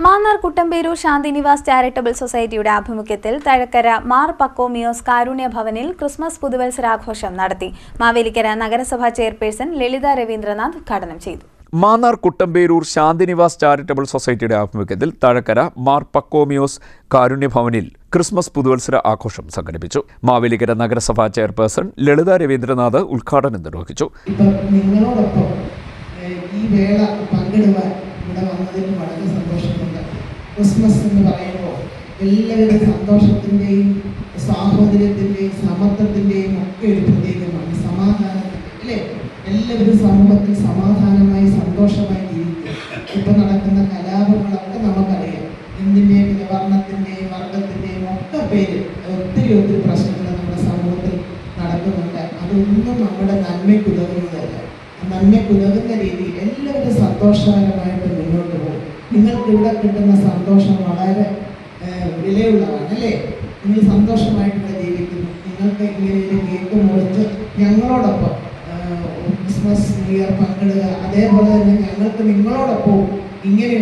Mannar Kuttamperoor Shanthinivas charitable സൊസൈറ്റിയുടെ ആഭിമുഖ്യത്തിൽ തഴക്കര മാർ പക്കോമിയോസ് കാരുണ്യ ഭവനിൽ ക്രിസ്മസ് പുതുവത്സരാഘോഷം നടത്തി. മാവേലിക്കര നഗരസഭാ ചെയർപേഴ്സൺ ലളിത രവീന്ദ്രനാഥ് ഉദ്ഘാടനം ചെയ്തു. മാന്നാർ കുട്ടമ്പേരൂർ ശാന്തിനിവാസ് ചാരിറ്റബിൾ സൊസൈറ്റിയുടെ ആഭിമുഖ്യത്തിൽ തഴക്കര മാർ പക്കോമിയോസ് കാരുണ്യ ഭവനിൽ ക്രിസ്മസ് പുതുവത്സര ആഘോഷം സംഘടിപ്പിച്ചു. മാവേലിക്കര നഗരസഭാ ചെയർപേഴ്സൺ ലളിത രവീന്ദ്രനാഥ് ഉദ്ഘാടനം നിർവഹിച്ചു. വളരെ സന്തോഷമുണ്ട്. ക്രിസ്മസ് എന്ന് പറയുമ്പോൾ എല്ലാവരും സന്തോഷത്തിൻ്റെയും സാഹോദര്യത്തിൻ്റെയും സമത്വത്തിൻ്റെയും ഒക്കെ ഒരു പ്രതീകമാണ്. സമാധാനത്തിൻ്റെ അല്ലേ, എല്ലാവരും സമൂഹത്തിൽ സമാധാനമായി സന്തോഷമായി ജീവിക്കും. ഇപ്പം നടക്കുന്ന കലാപങ്ങളൊക്കെ നമുക്കറിയാം. എന്തിൻ്റെയും വർണ്ണത്തിൻ്റെയും വർഗത്തിൻ്റെയും ഒക്കെ പേര് ഒത്തിരി പ്രശ്നങ്ങൾ നമ്മുടെ സമൂഹത്തിൽ നടക്കുന്നുണ്ട്. അതൊന്നും നമ്മുടെ നന്മയ്ക്കുതകുന്നതല്ല. നന്മയ്ക്കുതകുന്ന രീതിയിൽ എല്ലാവരും സന്തോഷകരമായിട്ട് മുന്നോട്ട് പോകും. നിങ്ങൾക്ക് ഇവിടെ കിട്ടുന്ന സന്തോഷം വളരെ വിലയുള്ളതാണ് അല്ലേ. നിങ്ങൾ സന്തോഷമായിട്ട് ജീവിക്കുന്നു. നിങ്ങൾക്ക് ഇങ്ങനെ ഒരു കേക്ക് മുറിച്ച് ഞങ്ങളോടൊപ്പം ക്രിസ്മസ് ന്യൂ ഇയർ പങ്കിടുക, അതേപോലെ തന്നെ ഞങ്ങൾക്ക് നിങ്ങളോടൊപ്പം ഇങ്ങനെ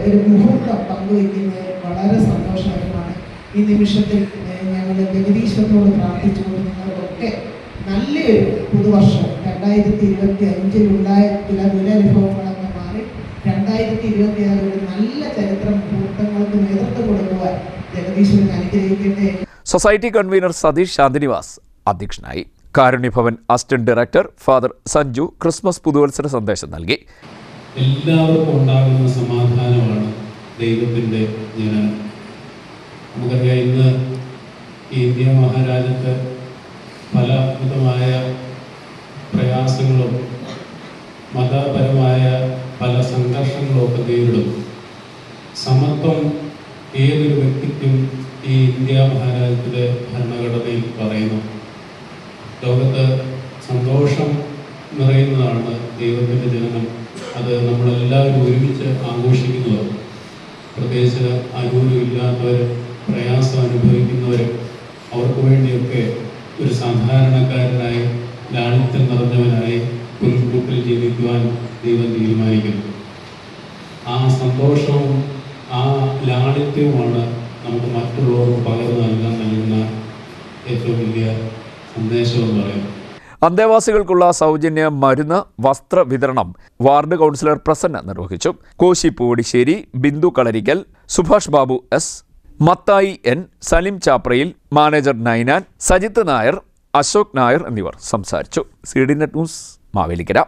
ഒരു മുഹൂർത്തം പങ്കുവയ്ക്കുന്നത് വളരെ സന്തോഷകരമാണ്. ഈ നിമിഷത്തിൽ ഞങ്ങൾ ജഗദീശ്വരനോട് പ്രാർത്ഥിച്ചുകൊണ്ട് നിങ്ങൾക്കൊക്കെ നല്ലൊരു പുതുവർഷം 2025 ഉണ്ടായ ചില ദുരനുഭവങ്ങളൊക്കെ മാറി 2026 ഒരു നല്ല ചരിത്ര മുഹൂർത്തങ്ങൾക്ക് നേതൃത്വം കൊടുക്കുവാൻ ജഗദീശ്വരൻ അനുഗ്രഹിക്കട്ടെ. സൊസൈറ്റി കൺവീനർ സതീഷ് ശാന്തിനിവാസ് അധ്യക്ഷനായി. Karunyabhavan assistant director father Sanju Christmas പുതുവത്സര സന്ദേശം നൽകി. എല്ലാവർക്കും ഉണ്ടാകുന്ന സമാധാനമാണ് ദൈവത്തിൻ്റെ ജനനം. നമുക്കറിയാം, ഇന്ന് ഈ ഇന്ത്യ മഹാരാജ്യത്ത് പല വിധമായ പ്രയാസങ്ങളും മതപരമായ പല സംഘർഷങ്ങളും ഒക്കെ നേരിടും. സമത്വം ഏതൊരു വ്യക്തിക്കും ഈ ഇന്ത്യ മഹാരാജ്യത്തിലെ ഭരണഘടനയിൽ പറയുന്നു. ലോകത്ത് സന്തോഷം നിറയുന്നതാണ് ദൈവത്തിൻ്റെ ജനനം. അത് നമ്മളെല്ലാവരും ഒരുമിച്ച് ആഘോഷിക്കുന്നത്. പ്രത്യേകിച്ച് ആരോഗ്യമില്ലാത്തവർ, പ്രയാസം അനുഭവിക്കുന്നവർ, അവർക്ക് വേണ്ടിയൊക്കെ ഒരു സാധാരണക്കാരനായി ലാളിത്യം നിറഞ്ഞവനായി പുൽക്കൂട്ടിൽ ജീവിക്കുവാൻ ദൈവം തീരുമാനിക്കുന്നു. ആ സന്തോഷവും ആ ലാളിത്യവുമാണ് നമുക്ക് മറ്റുള്ളവർക്ക് പകർന്നു നൽകുന്ന ഏറ്റവും വലിയ സന്ദേശമെന്ന് പറയുന്നത്. അന്തേവാസികൾക്കുള്ള സൗജന്യ മരുന്ന് വസ്ത്ര വിതരണം വാർഡ് കൗൺസിലർ പ്രസന്ന നിർവഹിച്ചു. Koshy Poovadissery, Bindu Kalarikkal, Subhash Babu S, Mathai N, Salim Chaprayil, manager Ninan, Sajith Nair, Ashok Nair എന്നിവർ സംസാരിച്ചു. CDNet news Mavelikkara.